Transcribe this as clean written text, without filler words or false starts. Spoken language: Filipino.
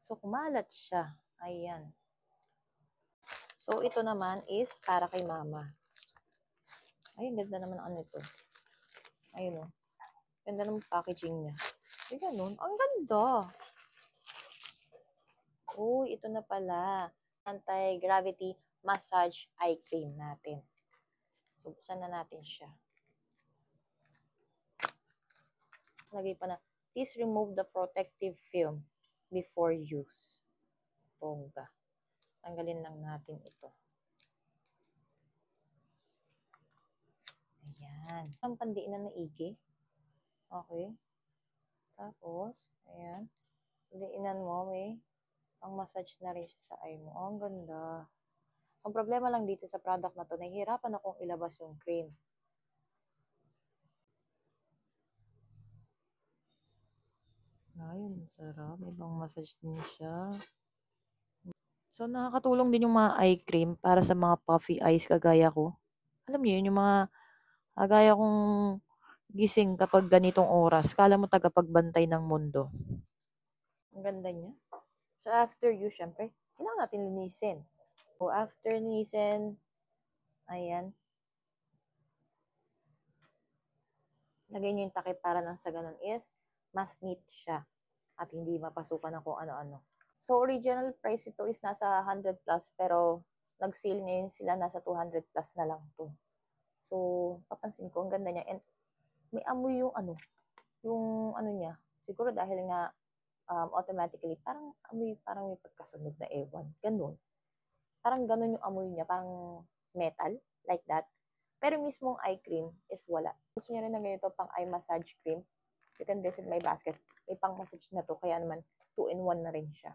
So, kumalat siya. Ayan. So, ito naman is para kay mama. Ay, ganda naman ang ano ito. Ayun o. Ganda naman packaging niya. Ay, ganun. Ang ganda. Uy, ito na pala. Anti-gravity massage eye cream natin. So, buksan na natin siya. Lagay pa na, please remove the protective film before use. Bongga. Tanggalin lang natin ito. Ayan. Ang pandiinan na igi. Okay. Tapos, ayan. Pandiinan mo, may pang-massage na rin siya sa eye mo. Oh, ang ganda. Ang problema lang dito sa product na to, nahihirapan akong ilabas yung cream. Ayun, sarap. May pang-massage din siya. So, nakakatulong din yung mga eye cream para sa mga puffy eyes kagaya ko. Alam niyo yun, yung mga kagaya kong gising kapag ganitong oras. Kala mo tagapagbantay ng mundo. Ang ganda niya. So, after use, syempre, kailangan natin linisin. So, after linisin, ayan. Lagay nyo yung takip para nang sa ganun is, mas neat siya. At hindi mapasukan ng kung ano-ano. So, original price ito is nasa 100 plus, pero nag-sale ngayon sila, nasa 200 plus na lang to. So, papansin ko, ang ganda niya. And may amoy yung ano niya. Siguro dahil nga automatically, parang amoy, parang may pagkasunog na ewan. Ganun. Parang ganun yung amoy niya, parang metal, like that. Pero mismong eye cream is wala. Gusto niya rin na ganito pang eye massage cream. You can visit my basket. May pang massage na to, kaya naman 2-in-1 na rin siya.